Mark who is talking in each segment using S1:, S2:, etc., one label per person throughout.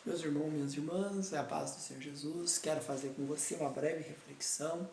S1: Meus irmãos, minhas irmãs, é a paz do Senhor Jesus. Quero fazer com você uma breve reflexão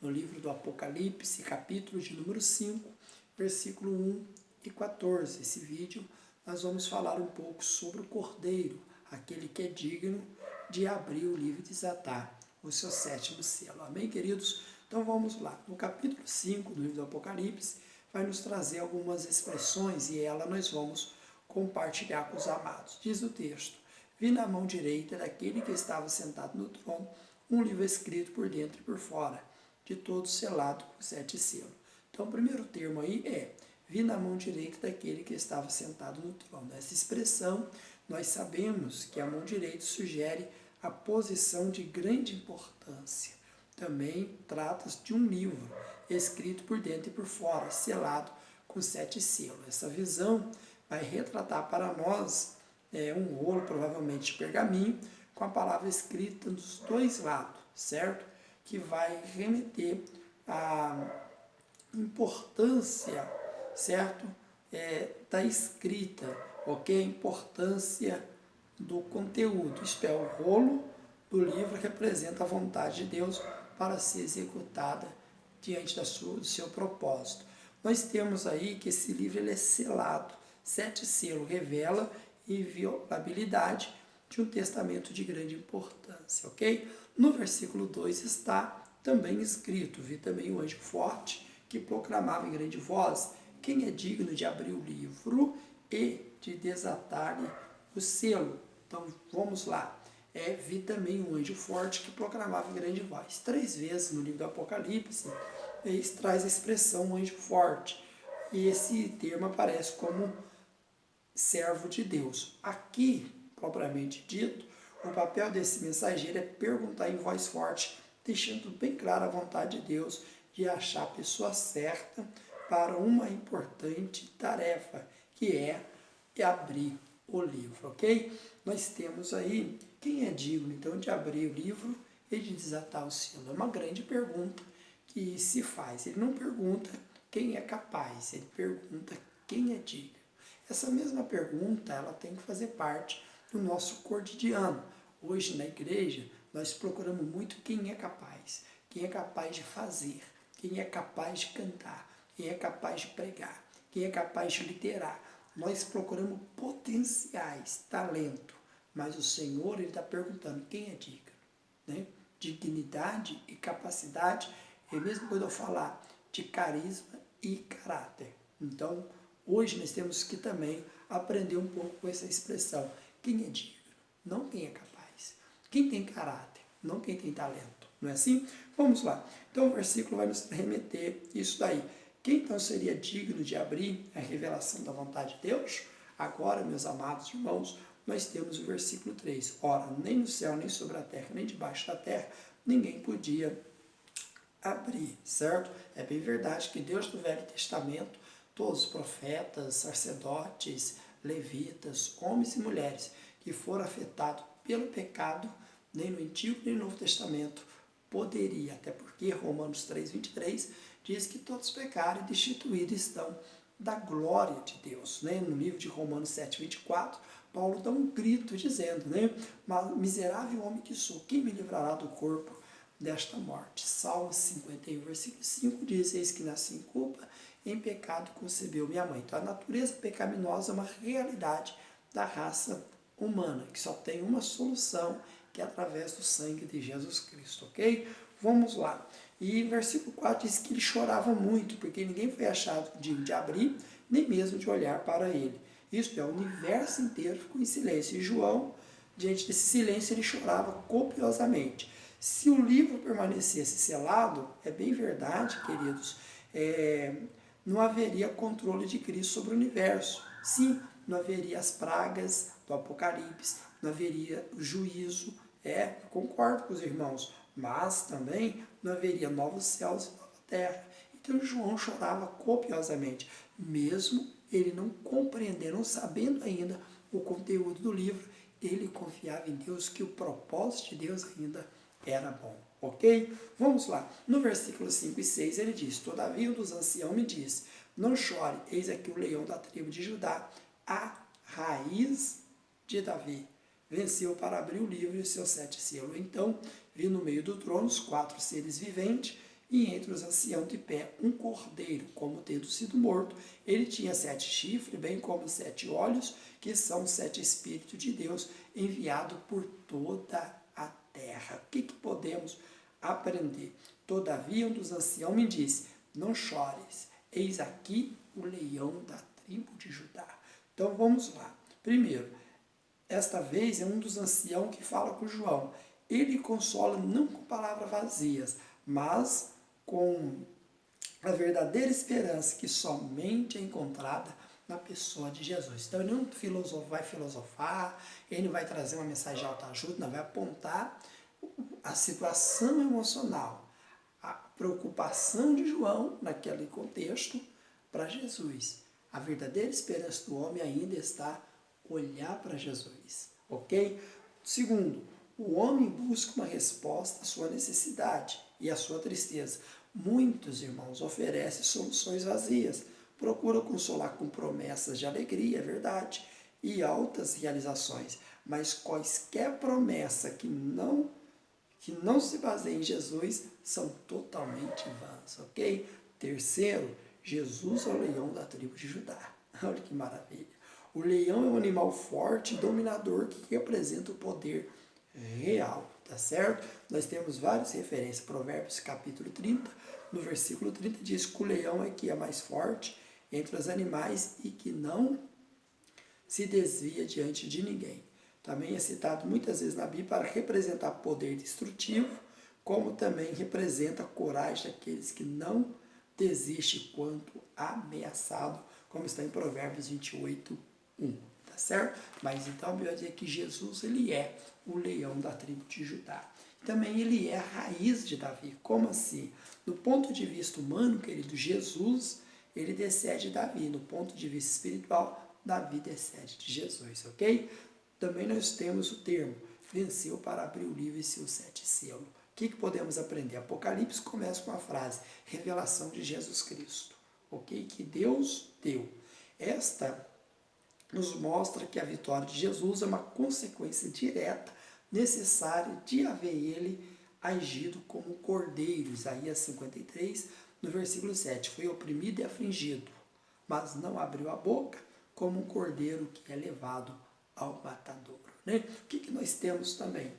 S1: no livro do Apocalipse, capítulo de número 5, versículo 1 e 14. Esse vídeo nós vamos falar um pouco sobre o Cordeiro, aquele que é digno de abrir o livro e desatar o seu sétimo selo. Amém, queridos? Então vamos lá. No capítulo 5 do livro do Apocalipse, vai nos trazer algumas expressões e ela nós vamos compartilhar com os amados. Diz o texto: vi na mão direita daquele que estava sentado no trono um livro escrito por dentro e por fora, de todo selado com 7 selos. Então, o primeiro termo aí é: vi na mão direita daquele que estava sentado no trono. Essa expressão, nós sabemos que a mão direita sugere a posição de grande importância. Também trata-se de um livro escrito por dentro e por fora, selado com 7 selos. Essa visão vai retratar para nós um rolo, provavelmente de pergaminho, com a palavra escrita dos dois lados, certo? Que vai remeter à importância, certo? Da escrita, ok? A importância do conteúdo, isto é, o rolo do livro representa a vontade de Deus para ser executada diante do seu propósito. Nós temos aí que esse livro ele é selado, 7 selos, revela inviolabilidade de um testamento de grande importância, ok? No versículo 2 está também escrito: vi também um anjo forte que proclamava em grande voz: quem é digno de abrir o livro e de desatar-lhe o selo? Então vamos lá. Vi também um anjo forte que proclamava em grande voz. 3 vezes no livro do Apocalipse traz a expressão anjo forte, e esse termo aparece como servo de Deus. Aqui, propriamente dito, o papel desse mensageiro é perguntar em voz forte, deixando bem clara a vontade de Deus de achar a pessoa certa para uma importante tarefa, que é abrir o livro, ok? Nós temos aí, quem é digno então de abrir o livro e de desatar o selo? É uma grande pergunta que se faz. Ele não pergunta quem é capaz, ele pergunta quem é digno. Essa mesma pergunta, ela tem que fazer parte do nosso cotidiano. Hoje na igreja, nós procuramos muito quem é capaz de fazer, quem é capaz de cantar, quem é capaz de pregar, quem é capaz de liderar. Nós procuramos potenciais, talento, mas o Senhor está perguntando quem é digno, né? Dignidade e capacidade, é a mesma coisa eu falar de carisma e caráter. Então, hoje nós temos que também aprender um pouco com essa expressão. Quem é digno, não quem é capaz. Quem tem caráter, não quem tem talento. Não é assim? Vamos lá. Então o versículo vai nos remeter isso daí. Quem então seria digno de abrir a revelação da vontade de Deus? Agora, meus amados irmãos, nós temos o versículo 3. Ora, nem no céu, nem sobre a terra, nem debaixo da terra, ninguém podia abrir, certo? É bem verdade que Deus do Velho Testamento, todos os profetas, sacerdotes, levitas, homens e mulheres que foram afetados pelo pecado, nem no Antigo nem no Novo Testamento poderia, até porque Romanos 3:23 diz que todos pecaram e destituídos estão da glória de Deus, né? No livro de Romanos 7:24, Paulo dá um grito dizendo, né? Miserável homem que sou, quem me livrará do corpo desta morte? Salmo 51, versículo 5 diz: eis que nasci em culpa, em pecado concebeu minha mãe. Então a natureza pecaminosa é uma realidade da raça humana, que só tem uma solução, que é através do sangue de Jesus Cristo, ok? Vamos lá. E versículo 4 diz que ele chorava muito, porque ninguém foi achado digno de abrir, nem mesmo de olhar para ele. Isto é, o universo inteiro ficou em silêncio. E João, diante desse silêncio, ele chorava copiosamente. Se o livro permanecesse selado, é bem verdade, queridos, não haveria controle de Cristo sobre o universo. Sim, não haveria as pragas do Apocalipse, não haveria o juízo, concordo com os irmãos, mas também não haveria novos céus e nova terra. Então João chorava copiosamente, mesmo ele não compreendendo, não sabendo ainda o conteúdo do livro, ele confiava em Deus, que o propósito de Deus ainda era bom, ok? Vamos lá. No versículo 5 e 6 ele diz: todavia um dos anciãos me diz: não chore, eis aqui o leão da tribo de Judá, a raiz de Davi. venceu para abrir o livro e os seus 7 selos. Então, vi no meio do trono os 4 seres viventes, e entre os anciãos de pé um cordeiro, como tendo sido morto. Ele tinha 7 chifres, bem como 7 olhos, que são 7 Espíritos de Deus, enviados por toda a terra. O que podemos aprender? Todavia, um dos anciãos me disse: não chores, eis aqui o leão da tribo de Judá. Então, vamos lá. Primeiro, esta vez é um dos anciãos que fala com João. Ele consola não com palavras vazias, mas com a verdadeira esperança que somente é encontrada na pessoa de Jesus. Então ele não vai filosofar, ele vai trazer uma mensagem de autoajuda, não, vai apontar a situação emocional, a preocupação de João naquele contexto para Jesus. A verdadeira esperança do homem ainda está olhar para Jesus, ok? Segundo, o homem busca uma resposta à sua necessidade e à sua tristeza. Muitos irmãos oferecem soluções vazias, procuram consolar com promessas de alegria, é verdade, e altas realizações, mas quaisquer promessa que não se baseia em Jesus são totalmente vãs, ok? Terceiro, Jesus é o leão da tribo de Judá. Olha que maravilha. O leão é um animal forte e dominador que representa o poder real, tá certo? Nós temos várias referências. Provérbios capítulo 30, no versículo 30 diz que o leão é que é mais forte entre os animais e que não se desvia diante de ninguém. Também é citado muitas vezes na Bíblia para representar poder destrutivo, como também representa a coragem daqueles que não desistem quanto ameaçado, como está em Provérbios 28, 1. Tá certo? Mas então, eu ia dizer que Jesus, ele é o leão da tribo de Judá. Também ele é a raiz de Davi. Como assim? Do ponto de vista humano, querido, Jesus, ele descende de Davi. No ponto de vista espiritual, Davi descende de Jesus, ok? Também nós temos o termo, venceu para abrir o livro e seus 7 selos. O que podemos aprender? Apocalipse começa com a frase, revelação de Jesus Cristo, ok? Que Deus deu. Esta nos mostra que a vitória de Jesus é uma consequência direta, necessária de haver ele agido como cordeiro. Isaías 53, no versículo 7, foi oprimido e afligido, mas não abriu a boca, como um cordeiro que é levado ao matadouro. Né? O que nós temos também?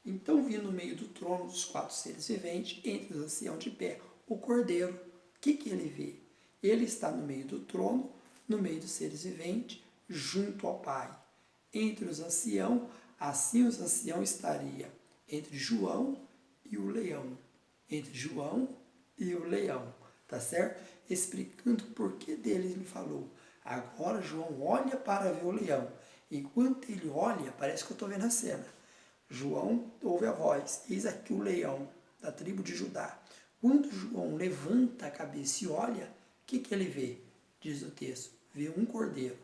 S1: Então vi no meio do trono dos 4 seres viventes, entre os anciãos de pé, o cordeiro. O que ele vê? Ele está no meio do trono, no meio dos seres viventes, junto ao Pai. Entre os anciãos, assim os anciãos estariam entre João e o leão. Entre João e o leão, tá certo? Explicando o porquê dele, ele falou. Agora João olha para ver o leão. Enquanto ele olha, parece que eu estou vendo a cena. João ouve a voz, eis aqui o leão da tribo de Judá. Quando João levanta a cabeça e olha, o que ele vê? Diz o texto, vê um cordeiro.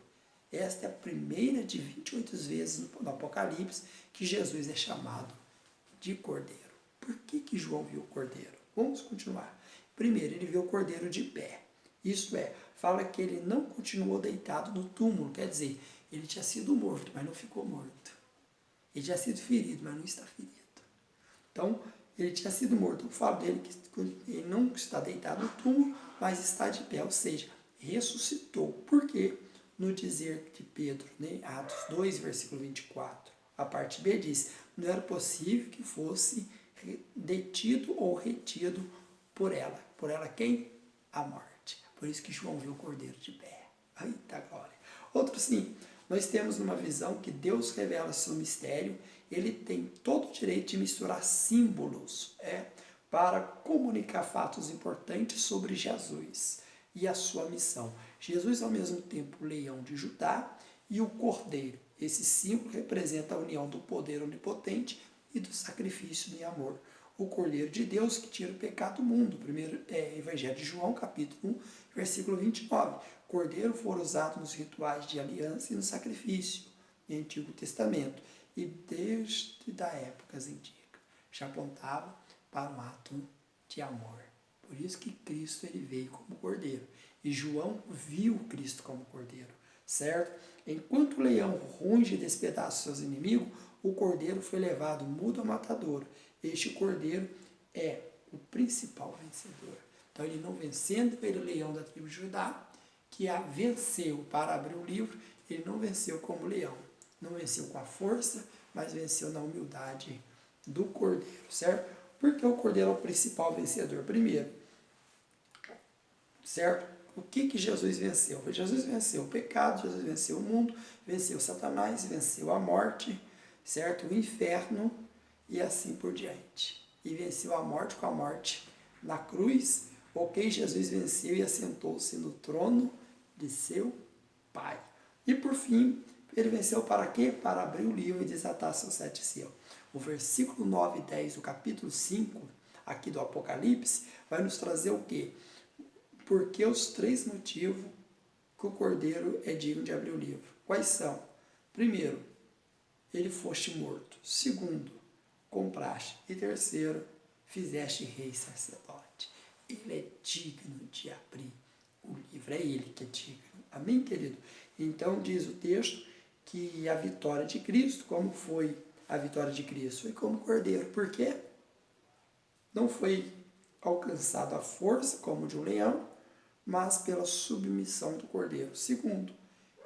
S1: Esta é a primeira de 28 vezes no Apocalipse que Jesus é chamado de cordeiro. Por que João viu o cordeiro? Vamos continuar. Primeiro, ele viu o cordeiro de pé. Isto é, fala que ele não continuou deitado no túmulo, quer dizer, ele tinha sido morto, mas não ficou morto. Ele tinha sido ferido, mas não está ferido. Então, ele tinha sido morto. Eu falo dele que ele não está deitado no túmulo, mas está de pé, ou seja, ressuscitou. Por quê? No dizer de Pedro, né? Atos 2, versículo 24, a parte B diz, não era possível que fosse detido ou retido por ela. Por ela quem? A morte. Por isso que João viu o cordeiro de pé. Eita glória. Outro sim, nós temos uma visão que Deus revela seu mistério, ele tem todo o direito de misturar símbolos para comunicar fatos importantes sobre Jesus e a sua missão. Jesus é ao mesmo tempo o leão de Judá e o cordeiro. Esse símbolo representa a união do poder onipotente e do sacrifício de amor. O cordeiro de Deus que tira o pecado do mundo. Primeiro Evangelho de João, capítulo 1, versículo 29. Cordeiro for usado nos rituais de aliança e no sacrifício no Antigo Testamento. E desde da épocas antigas já apontava para um ato de amor. Por isso que Cristo ele veio como cordeiro. E João viu Cristo como cordeiro, certo? Enquanto o leão runge e despedaça seus inimigos, o cordeiro foi levado mudo ao matadouro. Este cordeiro é o principal vencedor. Então ele não vencendo pelo leão da tribo de Judá, que a venceu para abrir o livro, ele não venceu como leão. Não venceu com a força, mas venceu na humildade do cordeiro, certo? Porque o cordeiro é o principal vencedor. Primeiro, certo? O que Jesus venceu? Jesus venceu o pecado, Jesus venceu o mundo, venceu Satanás, venceu a morte, certo? O inferno e assim por diante. E venceu a morte com a morte na cruz, ok? Jesus venceu e assentou-se no trono de seu Pai. E por fim, ele venceu para quê? Para abrir o livro e desatar seus 7 selos. O versículo 9 e 10 do capítulo 5, aqui do Apocalipse, vai nos trazer o quê? Porque os 3 motivos que o cordeiro é digno de abrir o livro. Quais são? Primeiro, ele foste morto. Segundo, compraste. E terceiro, fizeste rei sacerdote. Ele é digno de abrir o livro. É ele que é digno. Amém, querido? Então diz o texto que a vitória de Cristo, como foi a vitória de Cristo? Foi como cordeiro. Por quê? Não foi alcançado a força como de um leão, mas pela submissão do cordeiro. Segundo,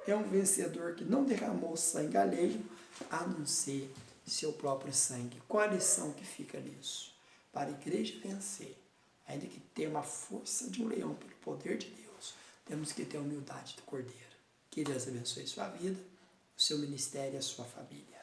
S1: é um vencedor que não derramou sangue alheio, a não ser seu próprio sangue. Qual a lição que fica nisso? Para a igreja vencer, ainda que tenha uma força de um leão pelo poder de Deus, temos que ter a humildade do cordeiro. Que Deus abençoe sua vida, o seu ministério e a sua família.